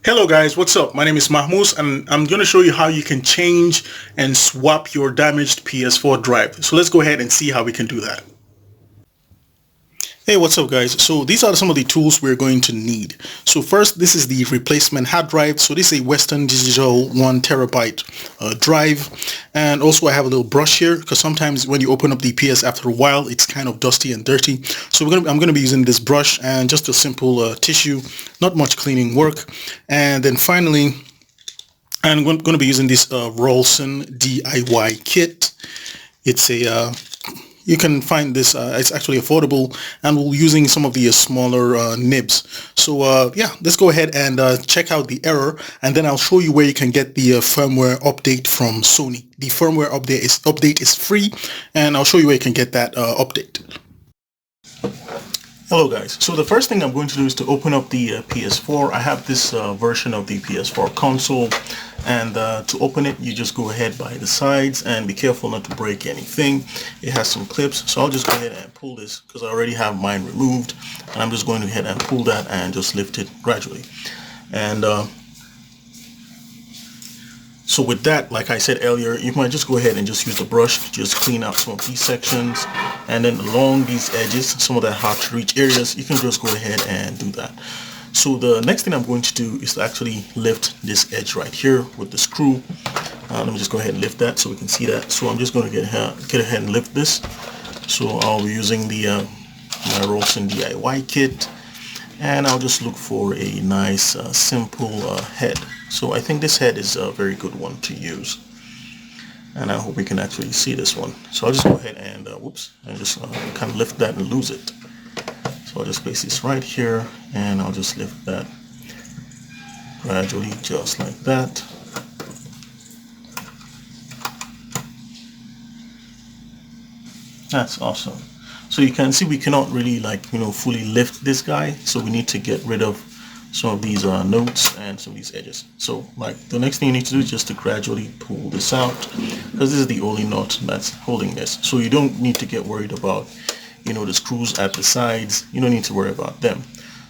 Hello guys, what's up? My name is Mahmoud and I'm going to show you how you can change and swap your damaged PS4 drive. So let's go ahead and see how we can do that. Hey, what's up guys? So these are some of the tools we're going to need. So first, this is the replacement hard drive. So this is a Western Digital 1 terabyte drive. And also I have a little brush here because sometimes when you open up the PS after a while, it's kind of dusty and dirty. So I'm going to be using this brush and just a simple tissue, not much cleaning work. And then finally, I'm going to be using this Rolson DIY kit. It's a you can find this, it's actually affordable, and we're using some of the smaller nibs. So yeah, let's go ahead and check out the error, and then I'll show you where you can get the firmware update from Sony. The firmware update is free, and I'll show you where you can get that update. Hello guys, so the first thing I'm going to do is to open up the PS4. I have this version of the PS4 console, and to open it you just go ahead by the sides and be careful not to break anything. It has some clips, so I'll just go ahead and pull this because I already have mine removed, and I'm just going ahead and pull that and just lift it gradually. And so with that, like I said earlier, you might just go ahead and just use the brush to just clean out some of these sections, and then along these edges, some of the hard to reach areas, you can just go ahead and do that. So the next thing I'm going to do is to actually lift this edge right here with the screw. Let me just go ahead and lift that so we can see that. So I'm just going to get ahead and lift this. So I'll be using the my Rolson DIY kit, and I'll just look for a nice simple head. So I think this head is a very good one to use, and I hope we can actually see this one. So I'll just go ahead and and just kind of lift that and lose it. So I'll just place this right here, and I'll just lift that gradually, just like that. That's awesome. So you can see we cannot really fully lift this guy, so we need to get rid of some of these notes and some of these edges. So the next thing you need to do is just to gradually pull this out, because this is the only knot that's holding this. So you don't need to get worried about the screws at the sides. You don't need to worry about them.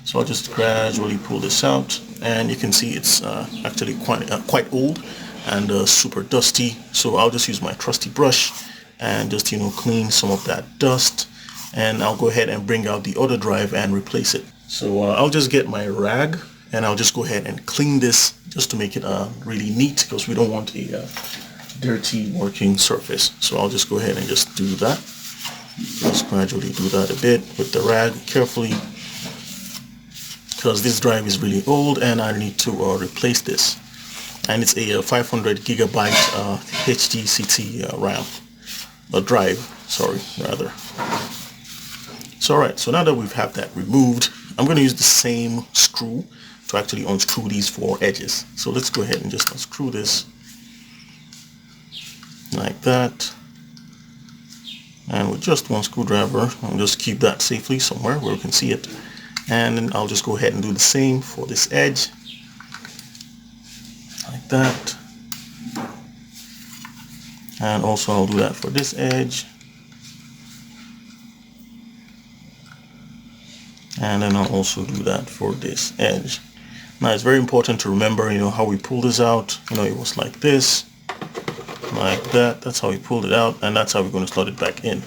So I'll just gradually pull this out, and you can see it's actually quite old and super dusty. So I'll just use my trusty brush and just clean some of that dust, and I'll go ahead and bring out the other drive and replace it. So I'll just get my rag, and I'll just go ahead and clean this just to make it really neat, because we don't want a dirty working surface. So I'll just go ahead and just do that. Just gradually do that a bit with the rag, carefully, because this drive is really old and I need to replace this. And it's a 500 gigabyte HDCT RAM, a drive, sorry, rather. So alright, so now that we've had that removed, I'm going to use the same screw to actually unscrew these four edges. So let's go ahead and just unscrew this like that. And with just one screwdriver, I'll just keep that safely somewhere where we can see it. And then I'll just go ahead and do the same for this edge, like that. And also I'll do that for this edge. And then I'll also do that for this edge. Now it's very important to remember, how we pull this out. It was like this, like that. That's how we pulled it out, and that's how we're going to slot it back in.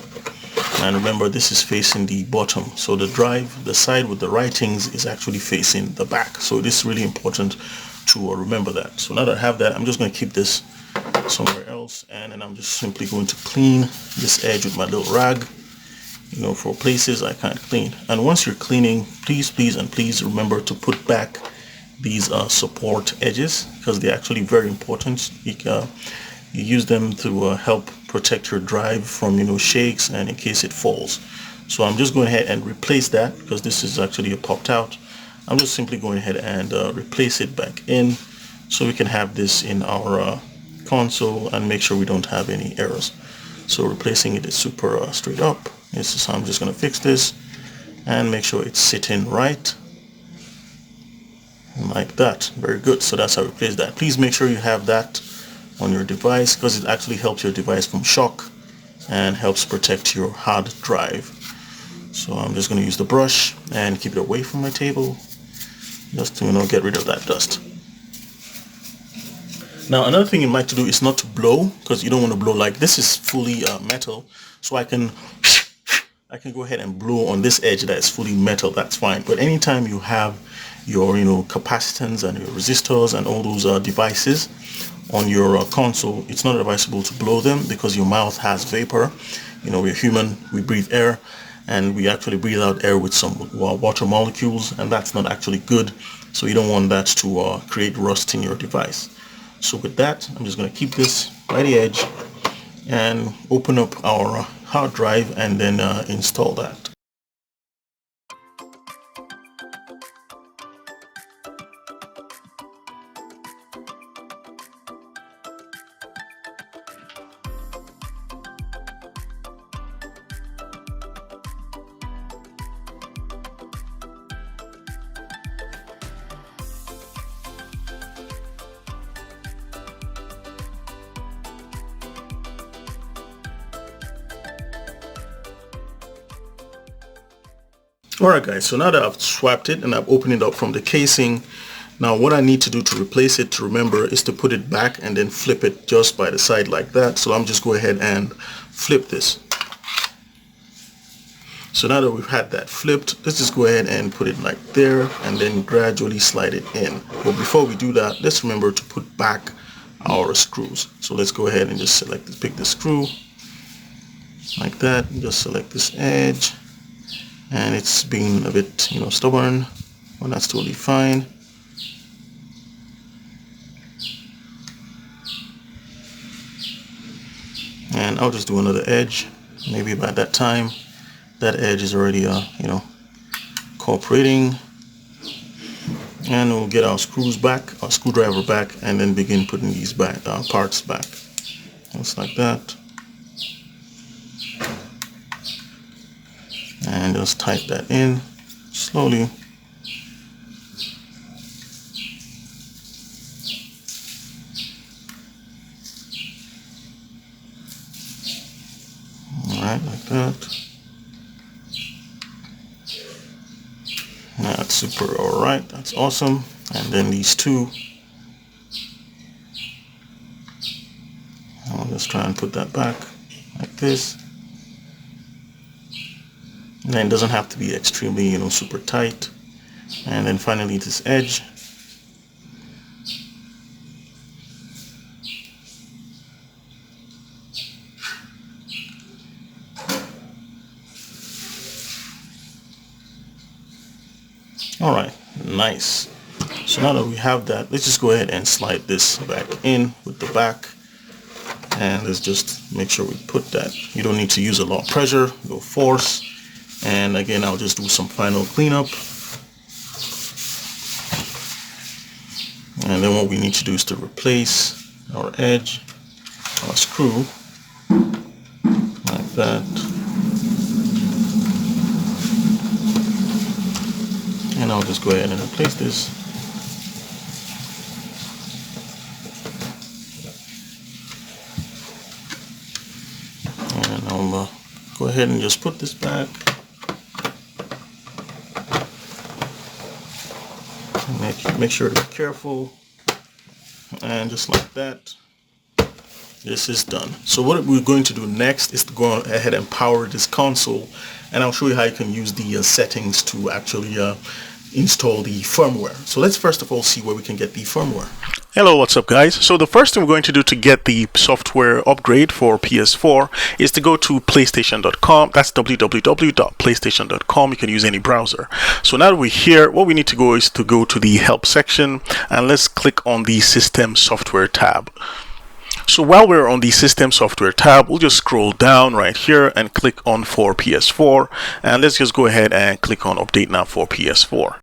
And remember, this is facing the bottom, so the drive, the side with the writings, is actually facing the back. So this is really important to remember that. So now that I have that, I'm just going to keep this somewhere else, and then I'm just simply going to clean this edge with my little rag. For places I can't clean. And once you're cleaning, please remember to put back these support edges, because they're actually very important. You use them to help protect your drive from shakes and in case it falls. So I'm just going ahead and replace that, because this is actually popped out. I'm just simply going ahead and replace it back in, so we can have this in our console and make sure we don't have any errors. So replacing it is super straight up. So I'm just going to fix this and make sure it's sitting right, like that. Very good. So that's how we replace that. Please make sure you have that on your device, because it actually helps your device from shock and helps protect your hard drive. So I'm just going to use the brush and keep it away from my table, just to get rid of that dust. Now another thing you like to do is not to blow, because you don't want to blow. Like this is fully metal, so I can go ahead and blow on this edge that is fully metal. That's fine. But anytime you have your capacitance and your resistors and all those devices on your console, it's not advisable to blow them, because your mouth has vapor. We're human, we breathe air, and we actually breathe out air with some water molecules, and that's not actually good. So you don't want that to create rust in your device. So with that, I'm just going to keep this by the edge and open up our hard drive and then install that. Alright guys, so now that I've swapped it and I've opened it up from the casing, now what I need to do to replace it, to remember, is to put it back and then flip it just by the side like that. So I'm just go ahead and flip this. So now that we've had that flipped, let's just go ahead and put it like there and then gradually slide it in. But before we do that, let's remember to put back our screws. So let's go ahead and just select this, pick the screw like that, and just select this edge. And it's being a bit stubborn, but that's totally fine. And I'll just do another edge. Maybe by that time that edge is already cooperating, and we'll get our screws back, our screwdriver back, and then begin putting these back, parts back, just like that. And just tight that in slowly. Alright, like that. That's super. Alright, that's awesome. And then these two, I'll just try and put that back like this. And then it doesn't have to be extremely, super tight. And then finally this edge. Alright, nice. So now that we have that, let's just go ahead and slide this back in with the back. And let's just make sure we put that. You don't need to use a lot of pressure, no force. And again, I'll just do some final cleanup. And then what we need to do is to replace our edge, our screw, like that. And I'll just go ahead and replace this. And I'll go ahead and just put this back. Make sure to be careful, and just like that, this is done. So what we're going to do next is to go ahead and power this console, and I'll show you how you can use the settings to actually install the firmware. So let's first of all see where we can get the firmware. Hello, what's up guys? So the first thing we're going to do to get the software upgrade for PS4 is to go to PlayStation.com. That's www.playstation.com. You can use any browser. So now that we're here, what we need to go is to go to the help section, and let's click on the system software tab. So while we're on the system software tab, we'll just scroll down right here and click on for PS4, and let's just go ahead and click on update now for PS4.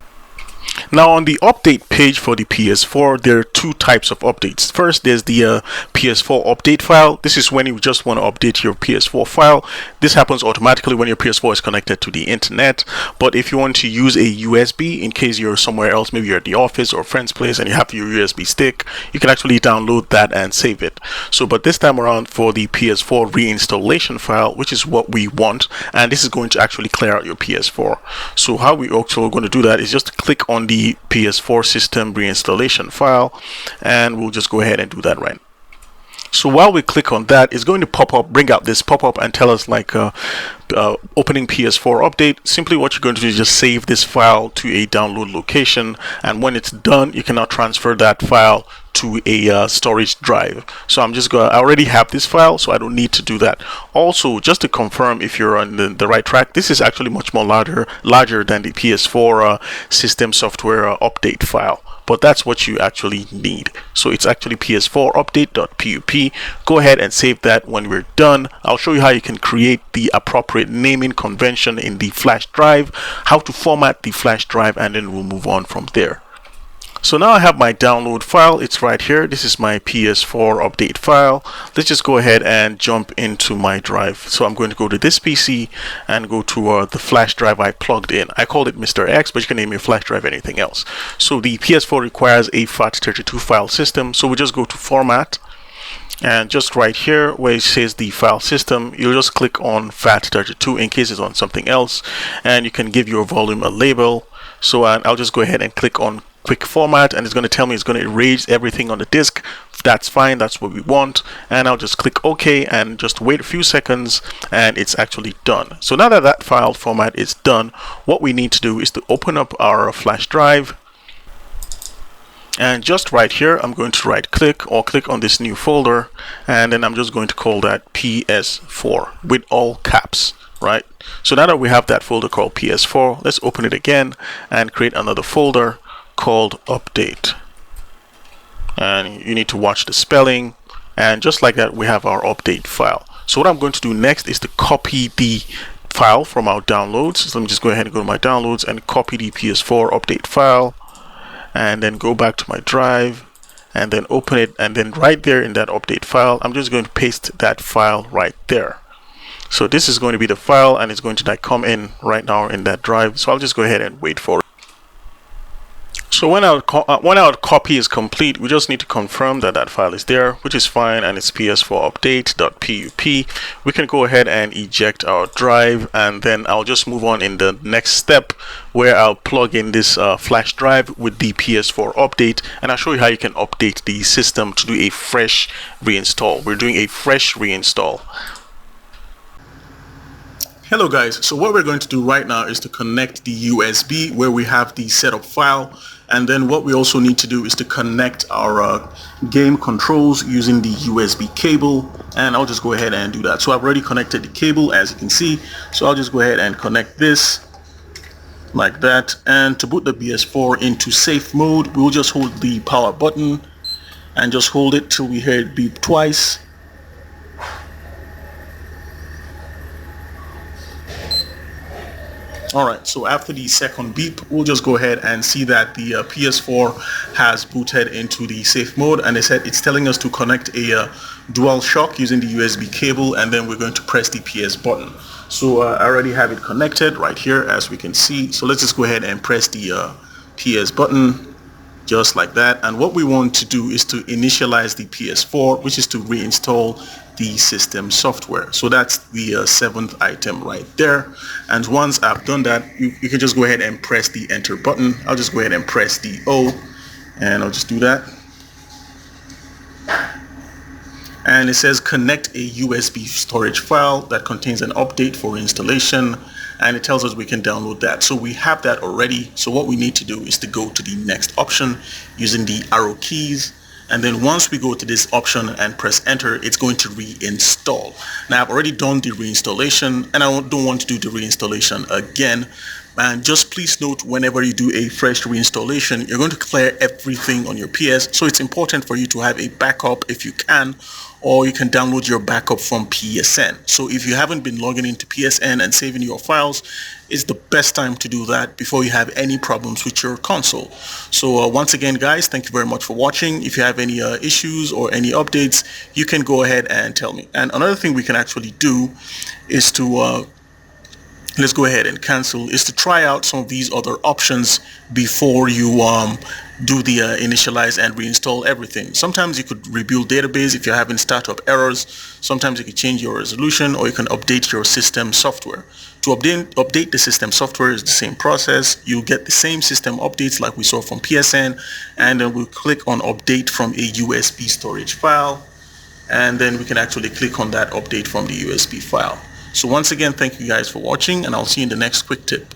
Now on the update page for the PS4, there are two types of updates. First, there's the PS4 update file. This is when you just want to update your PS4 file. This happens automatically when your PS4 is connected to the internet. But if you want to use a USB, in case you're somewhere else, maybe you're at the office or a friend's place and you have your USB stick, you can actually download that and save it. So, but this time around for the PS4 reinstallation file, which is what we want, and this is going to actually clear out your PS4. So how we also going to do that is just click on open the PS4 system reinstallation file, and we'll just go ahead and do that right now. So while we click on that, it's going to pop up, bring out this pop-up and tell us like opening PS4 update. Simply what you're going to do is just save this file to a download location, and when it's done, you can now transfer that file to a storage drive. So I already have this file, so I don't need to do that. Also, just to confirm if you're on the right track, this is actually much more larger than the PS4 system software update file. But that's what you actually need. So it's actually PS4 update.pup. Go ahead and save that. When we're done, I'll show you how you can create the appropriate naming convention in the flash drive, how to format the flash drive, and then we'll move on from there. So now I have my download file. It's right here. This is my PS4 update file. Let's just go ahead and jump into my drive. So I'm going to go to this PC and go to the flash drive I plugged in. I called it Mr. X, but you can name your flash drive anything else. So the PS4 requires a FAT32 file system. So we just go to Format, and just right here where it says the file system, you'll just click on FAT32 in case it's on something else, and you can give your volume a label. So I'll just go ahead and click on quick format, and it's going to tell me it's going to erase everything on the disk. That's fine, that's what we want, and I'll just click OK and just wait a few seconds, and it's actually done. So now that that file format is done, what we need to do is to open up our flash drive, and just right here I'm going to right click or click on this new folder, and then I'm just going to call that PS4 with all caps. Right, so now that we have that folder called PS4, let's open it again and create another folder called update, and you need to watch the spelling, and just like that we have our update file. So what I'm going to do next is to copy the file from our downloads. So let me just go ahead and go to my downloads and copy the PS4 update file, and then go back to my drive and then open it, and then right there in that update file I'm just going to paste that file right there. So this is going to be the file, and it's going to come in right now in that drive. So I'll just go ahead and wait for it. So when our copy is complete, we just need to confirm that that file is there, which is fine, and it's PS4 update.pup. We can go ahead and eject our drive, and then I'll just move on in the next step where I'll plug in this flash drive with the PS4 update, and I'll show you how you can update the system to do a fresh reinstall. We're doing a fresh reinstall. Hello guys, so what we're going to do right now is to connect the USB where we have the setup file, and then what we also need to do is to connect our game controls using the USB cable, and I'll just go ahead and do that. So I've already connected the cable, as you can see, so I'll just go ahead and connect this like that. And to boot the PS4 into safe mode, we'll just hold the power button and just hold it till we hear it beep twice. Alright, so after the second beep, we'll just go ahead and see that the PS4 has booted into the safe mode, and it's telling us to connect a dual shock using the USB cable, and then we're going to press the PS button. So I already have it connected right here, as we can see. So let's just go ahead and press the PS button just like that, and what we want to do is to initialize the PS4, which is to reinstall the system software. So that's the seventh item right there, and once I've done that, you can just go ahead and press the enter button. I'll just go ahead and press the O, and I'll just do that, and it says connect a USB storage file that contains an update for installation, and it tells us we can download that. So we have that already. So what we need to do is to go to the next option using the arrow keys, and then once we go to this option and press enter, it's going to reinstall. Now I've already done the reinstallation, and I don't want to do the reinstallation again. And just please note, whenever you do a fresh reinstallation, you're going to clear everything on your PS, so it's important for you to have a backup if you can, or you can download your backup from PSN. So if you haven't been logging into PSN and saving your files, it's the best time to do that before you have any problems with your console. So once again guys, thank you very much for watching. If you have any issues or any updates, you can go ahead and tell me. And another thing we can actually do is to let's go ahead and cancel, is to try out some of these other options before you do the initialize and reinstall everything. Sometimes you could rebuild database if you're having startup errors. Sometimes you can change your resolution, or you can update your system software. To update the system software is the same process. You get the same system updates like we saw from PSN, and then we'll click on update from a USB storage file, and then we can actually click on that update from the USB file. So once again, thank you guys for watching, and I'll see you in the next quick tip.